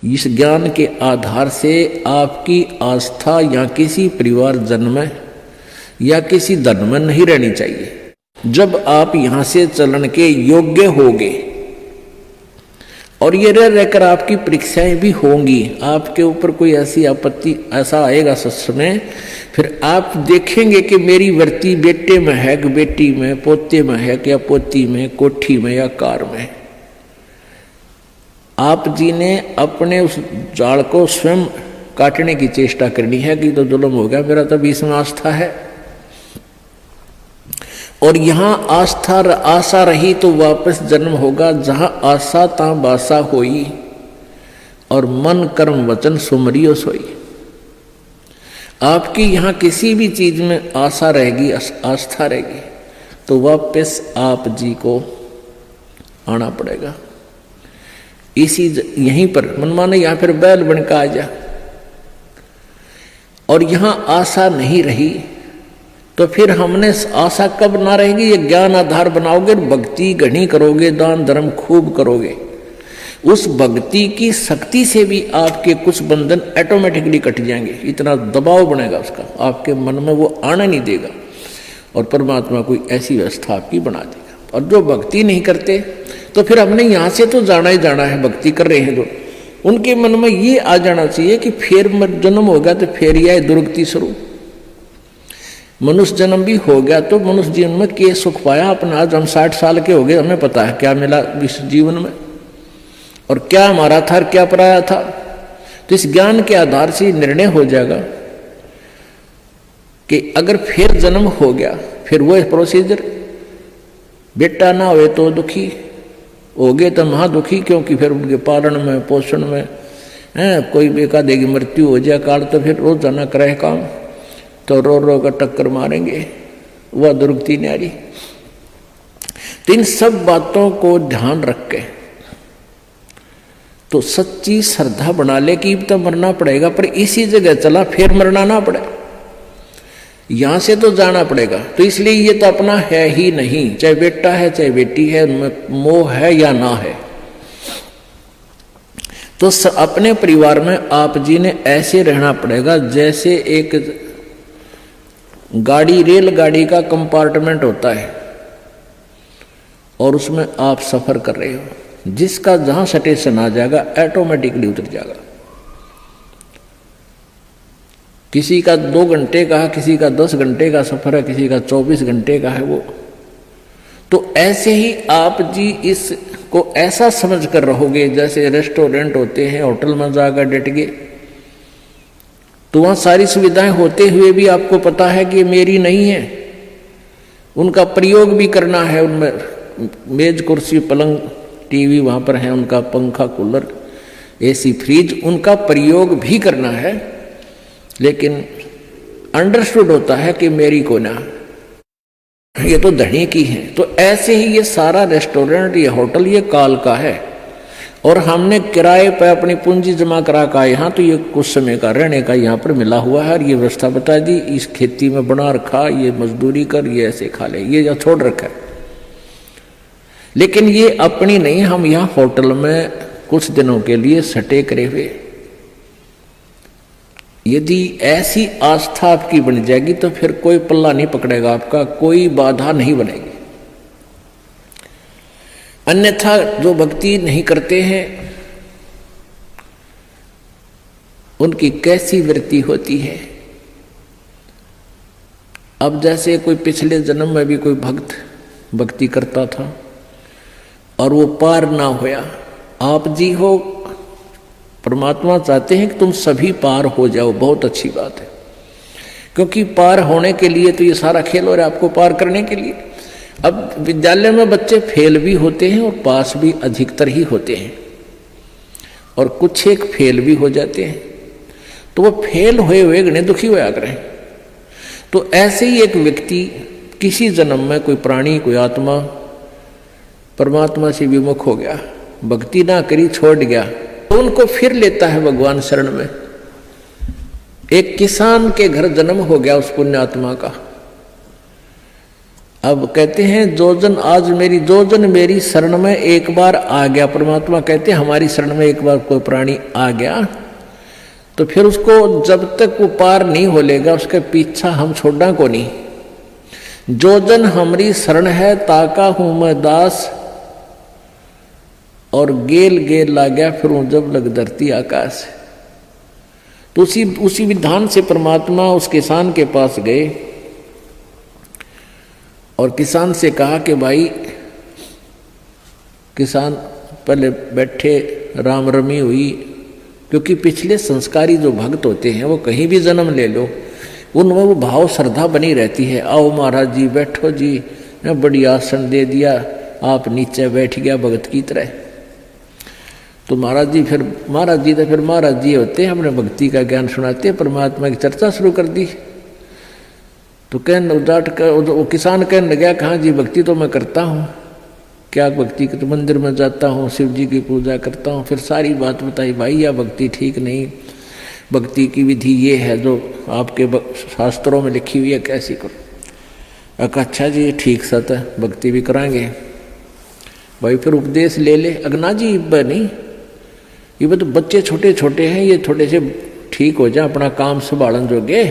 इस ज्ञान के आधार से आपकी आस्था या किसी परिवार जन में या किसी धन में नहीं रहनी चाहिए। जब आप यहां से चलन के योग्य होगे और ये रह रहकर आपकी परीक्षाएं भी होंगी, आपके ऊपर कोई ऐसी आपत्ति ऐसा आएगा सच में, फिर आप देखेंगे कि मेरी वृत्ति बेटे में है कि बेटी में, पोते में है कि या पोती में, कोठी में या कार में। आप जी ने अपने उस जाल को स्वयं काटने की चेष्टा करनी है कि तो जुल्म हो गया, मेरा तो इसमें आस्था है। और यहां आस्था आशा रही तो वापस जन्म होगा, जहां आशा ता बासा होई और मन कर्म वचन सुमरियो सोई। आपकी यहां किसी भी चीज में आशा रहेगी, आस्था रहेगी, तो वापस आप जी को आना पड़ेगा। इसी यहीं पर मन माने यहां फिर बैल बनकर आ जा, और यहां आशा नहीं रही तो फिर हमने आशा कब ना रहेगी, ये ज्ञान आधार बनाओगे, भक्ति घनी करोगे, दान धर्म खूब करोगे, उस भक्ति की शक्ति से भी आपके कुछ बंधन ऑटोमेटिकली कट जाएंगे। इतना दबाव बनेगा उसका, आपके मन में वो आना नहीं देगा, और परमात्मा कोई ऐसी व्यवस्था आपकी बना देगा। और जो भक्ति नहीं करते तो फिर हमने यहाँ से तो जाना ही जाना है, भक्ति कर रहे हैं जो, उनके मन में ये आ जाना चाहिए कि फिर जन्म हो गया तो फिर यह दुर्गति स्वरूप। मनुष्य जन्म भी हो गया तो मनुष्य जीवन में क्या सुख पाया अपना। आज हम 60 साल के हो गए, हमें पता है क्या मिला इस जीवन में और क्या हमारा था और क्या पराया था। तो इस ज्ञान के आधार से निर्णय हो जाएगा कि अगर फिर जन्म हो गया, फिर वो प्रोसीजर, बेटा ना हुए तो दुखी हो गए तो महा दुखी, क्योंकि फिर उनके पालन में पोषण में कोई एकादेगी मृत्यु हो जाए काल, तो फिर रोजाना करे काम, तो रो रो कर टक्कर मारेंगे, वह दुर्गति न्यारी। तो इन सब बातों को ध्यान रख के तो सच्ची श्रद्धा बना ले कि तो मरना पड़ेगा, पर इसी जगह चला फिर मरना ना पड़े, यहां से तो जाना पड़ेगा। तो इसलिए ये तो अपना है ही नहीं, चाहे बेटा है चाहे बेटी है, उनमें मोह है या ना है। तो अपने परिवार में आप जी ने ऐसे रहना पड़ेगा जैसे एक गाड़ी, रेलगाड़ी का कंपार्टमेंट होता है और उसमें आप सफर कर रहे हो, जिसका जहां स्टेशन आ जाएगा ऑटोमेटिकली उतर जाएगा। किसी का 2 घंटे का है, किसी का 10 घंटे का सफर है, किसी का 24 घंटे का है वो। तो ऐसे ही आप जी इसको ऐसा समझ कर रहोगे जैसे रेस्टोरेंट होते हैं, होटल में जाकर डट गए, तो वहाँ सारी सुविधाएं होते हुए भी आपको पता है कि ये मेरी नहीं है, उनका प्रयोग भी करना है। उनमें मेज कुर्सी पलंग टीवी वहाँ पर है, उनका पंखा कूलर एसी फ्रिज, उनका प्रयोग भी करना है, लेकिन अंडरस्टूड होता है कि मेरी को ना, ये तो धनी की है। तो ऐसे ही ये सारा रेस्टोरेंट, ये होटल, ये काल का है, और हमने किराए पर अपनी पूंजी जमा करा का यहाँ, तो ये कुछ समय का रहने का यहाँ पर मिला हुआ है, और ये व्यवस्था बता दी, इस खेती में बना रखा, ये मजदूरी कर, ये ऐसे खा ले, ये या छोड़ रखा है। लेकिन ये अपनी नहीं, हम यहाँ होटल में कुछ दिनों के लिए सटे करे हुए। यदि ऐसी आस्था आपकी बन जाएगी तो फिर कोई पल्ला नहीं पकड़ेगा आपका, कोई बाधा नहीं बनेगी। अन्यथा जो भक्ति नहीं करते हैं उनकी कैसी वृत्ति होती है। अब जैसे कोई पिछले जन्म में भी कोई भक्त भक्ति करता था और वो पार ना होया, आप जी हो, परमात्मा चाहते हैं कि तुम सभी पार हो जाओ, बहुत अच्छी बात है, क्योंकि पार होने के लिए तो ये सारा खेल हो रहा है आपको पार करने के लिए। अब विद्यालय में बच्चे फेल भी होते हैं और पास भी अधिकतर ही होते हैं, और कुछ एक फेल भी हो जाते हैं, तो वो फेल हुए हुए गणे दुखी हुआ करें। तो ऐसे ही एक व्यक्ति किसी जन्म में कोई प्राणी, कोई आत्मा परमात्मा से विमुख हो गया, भक्ति ना करी, छोड़ गया, तो उनको फिर लेता है भगवान शरण में। एक किसान के घर जन्म हो गया उस पुण्यात्मा का, अब कहते हैं जो जन मेरी शरण में एक बार आ गया, परमात्मा कहते हैं हमारी शरण में एक बार कोई प्राणी आ गया तो फिर उसको जब तक वो पार नहीं हो लेगा उसके पीछा हम छोड़ना को नहीं। जो जन हमारी शरण है ताका हूं मैं दास, और गेल गेल ला गया फिर जब लग धरती आकाश। तो उसी विधान से परमात्मा उस किसान के पास गए और किसान से कहा कि भाई, किसान पहले बैठे, राम रमी हुई, क्योंकि पिछले संस्कारी जो भक्त होते हैं वो कहीं भी जन्म ले लो उनमें वो भाव श्रद्धा बनी रहती है। आओ महाराज जी बैठो जी, बड़ी आसन दे दिया, आप नीचे बैठ गया भगत की तरह। तो महाराज जी तो फिर महाराज जी होते हैं, अपने भक्ति का ज्ञान सुनाते हैं, परमात्मा की चर्चा शुरू कर दी। तो वो किसान कहने लगा, कहाँ जी भक्ति तो मैं करता हूँ, क्या भक्ति के तो मंदिर में जाता हूँ, शिव जी की पूजा करता हूँ। फिर सारी बात बताई, भाई यह भक्ति ठीक नहीं, भक्ति की विधि ये है जो आपके शास्त्रों में लिखी हुई है, कैसी करो। अच्छा जी ठीक सत है, भक्ति भी कराएंगे। भाई फिर उपदेश ले ले। अगना जी नहीं, ये तो बच्चे छोटे छोटे हैं, ये थोड़े से ठीक हो जाए, अपना काम संभालन जोगे,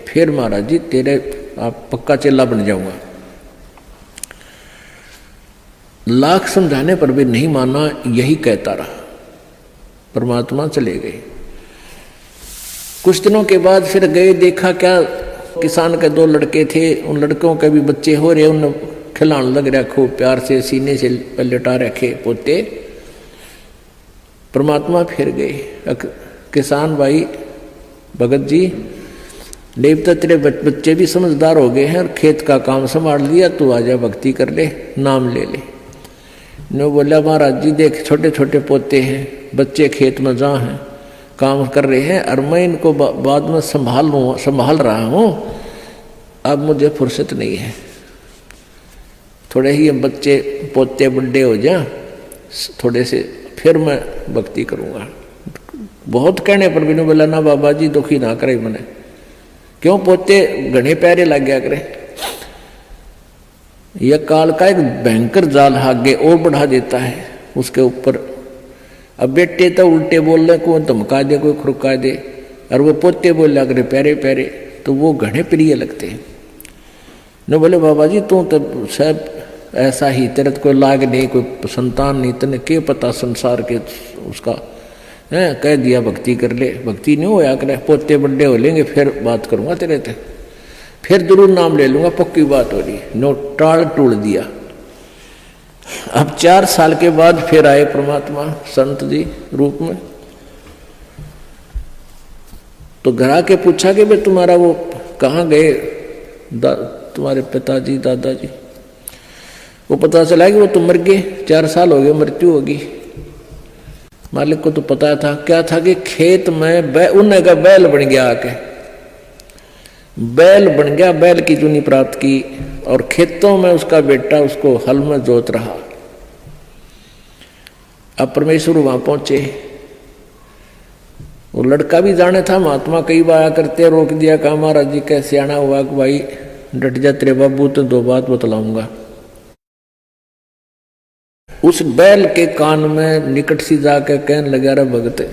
फिर महाराज जी तेरे आप पक्का चेला बन जाऊंगा। लाख समझाने पर भी नहीं माना, यही कहता रहा। परमात्मा चले गए। कुछ दिनों के बाद फिर गए, देखा क्या किसान के 2 लड़के थे, उन लड़कों के भी बच्चे हो रहे, उन खिलाने लग रहा खूब प्यार से, सीने से लटा रखे पोते। परमात्मा फिर गए, किसान भाई भगत जी देवता तेरे बच्चे भी समझदार हो गए हैं और खेत का काम संभाल लिया, तू आजा भक्ति कर ले, नाम ले ले। ने बोला महाराज जी देख छोटे छोटे पोते हैं, बच्चे खेत में जहाँ हैं काम कर रहे हैं और मैं इनको बाद में संभाल रहा हूँ, अब मुझे फुर्सत नहीं है। थोड़े ही बच्चे पोते बड़े हो जाए थोड़े से, फिर मैं भक्ति करूँगा। बहुत कहने पर भी नहीं बोला, ना बाबा जी दुखी ना करे मैंने, क्यों पोते घने प्यारे लग गया करे। यह काल का एक भयंकर जाल आगे और बढ़ा देता है उसके ऊपर। अब बेटे तो उल्टे बोल रहे, कोई धमका दे कोई खुरका दे, और वो पोते बोल रहा करे प्यारे प्यारे, तो वो घने प्रिय लगते हैं। न बोले बाबा जी तू तो सब ऐसा ही, तेरे तो कोई लाग नहीं, कोई संतान नहीं, तेने क्या पता संसार के उसका है, कह दिया भक्ति कर ले, भक्ति नहीं होया करे, पोते बड़े हो लेंगे फिर बात करूंगा तेरे से, फिर जरूर नाम ले लूंगा, पक्की बात हो रही। नो टाल टूल दिया। अब 4 साल के बाद फिर आए परमात्मा संत जी रूप में। तो घर आके पूछा कि भाई तुम्हारा वो कहाँ गए तुम्हारे पिताजी दादाजी। वो पता चला कि वो तो मर गए, 4 साल हो गए, मृत्यु होगी। मालिक को तो पता था, क्या था कि खेत में उन्हें का बैल बन गया, आके बैल बन गया, बैल की चुनी प्राप्त की, और खेतों में उसका बेटा उसको हल में जोत रहा। अब परमेश्वर वहां पहुंचे, वो लड़का भी जाने था, महात्मा कई बार आया करते, रोक दिया, कहा महाराज जी कैसे आना हुआ कि भाई डट जा तेरे बाबू, तो 2 बात बतलाऊंगा। उस बैल के कान में निकट सी जाकर कहने लगा, रे भगत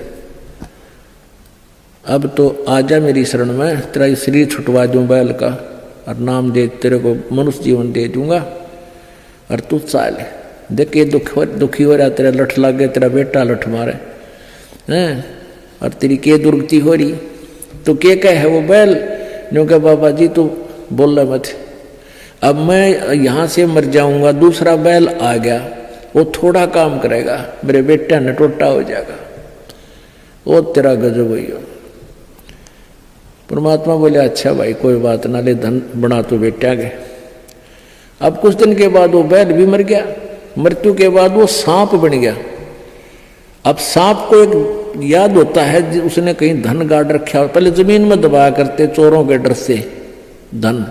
अब तो आजा मेरी शरण में, तेरा शरीर छुटवा दूं बैल का, और नाम दे तेरे को मनुष्य जीवन दे दूंगा, और तू चाल देख ये दुखी हो रहा, तेरा लठ लग गया, तेरा बेटा लठ मारे हैं, और तेरी के दुर्गति हो रही, तो क्या कहे वो बैल। नो कहा बाबा जी तू बोल रहा मत, अब मैं यहाँ से मर जाऊंगा, दूसरा बैल आ गया, वो थोड़ा काम करेगा, मेरे बेटा ने टोटा हो जाएगा, वो तेरा गजब हुई हो। परमात्मा बोले अच्छा भाई कोई बात ना, ले धन बना तो बेटा गए। अब कुछ दिन के बाद वो बैल भी मर गया, मृत्यु के बाद वो सांप बन गया। अब सांप को एक याद होता है, उसने कहीं धन गाड़ रखा, पहले जमीन में दबाया करते चोरों के डर से, धन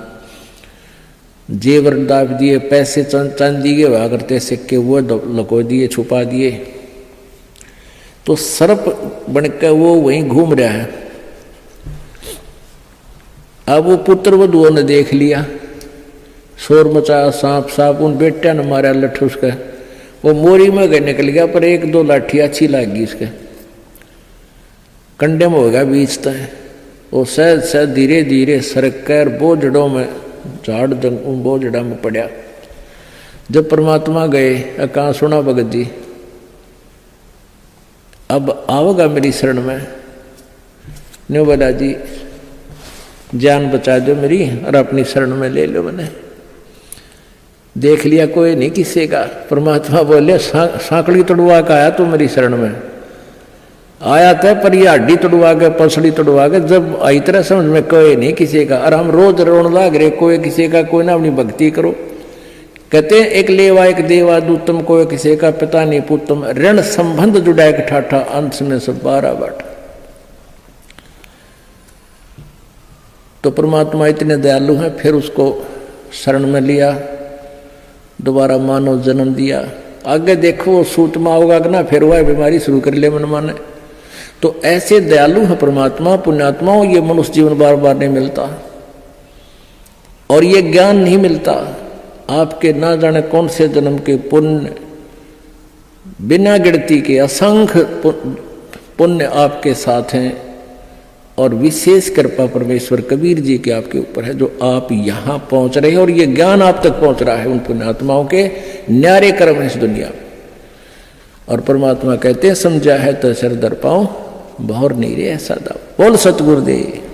जेवर दाब दिए, पैसे चांदी के हुआ करते सिक्के, वो लको दिए, छुपा दिए। तो सर्प बनकर वो वहीं घूम रहा है। अब वो पुत्र वधुओं ने देख लिया, शोर मचाया, सांप सांप, उन बेटिया ने मारा लठ उसका, वो मोरी में गए निकल गया, पर एक दो लाठी अच्छी लगी उसके कंडे में हो गया बीच तय। वो सहज सहज धीरे धीरे सरक कर बोझड़ों में झाड़ बोझड़ा में पड़ा। जब परमात्मा गए, कहाँ सुना भगत जी अब आओगा मेरी शरण में? न्यू बोला जी जान बचा दो मेरी और अपनी शरण में ले लो। मैंने देख लिया कोई नहीं किसी का। परमात्मा बोले सांकड़ी तोड़वा का आया तू मेरी शरण में आया था, पर ये हड्डी तोड़वा के पसड़ी तोड़वा के जब आई तरह समझ में कोई नहीं किसी का। और हम रोज रोन लाग रहे कोई किसी का, कोई ना अपनी भक्ति करो। कहते एक लेवा एक देवा दूतम, कोई किसी का पिता नहीं पुतम, ऋण संबंध जुड़ा एक ठाठा, अंश में सब 12 बाट। तो परमात्मा इतने दयालु हैं, फिर उसको शरण में लिया, दोबारा मानव जन्म दिया। आगे देखो वो सूतमा होगा कि ना, फिर वह बीमारी शुरू कर ले मन माने। तो ऐसे दयालु है परमात्मा, पुण्यात्माओं। ये मनुष्य जीवन बार बार नहीं मिलता और ये ज्ञान नहीं मिलता। आपके ना जाने कौन से जन्म के पुण्य, बिना गिनती के असंख्य पुण्य आपके साथ हैं। और विशेष कृपा परमेश्वर कबीर जी के आपके ऊपर है, जो आप यहाँ पहुँच रहे हैं और ये ज्ञान आप तक पहुँच रहा है उन पुण्यात्माओं के न्यारे कर्म इस दुनिया में। और परमात्मा कहते हैं समझा है तो सिर दर पाऊं, बहुर नहीं रे ऐसा दाव। बोल सतगुरुदेव।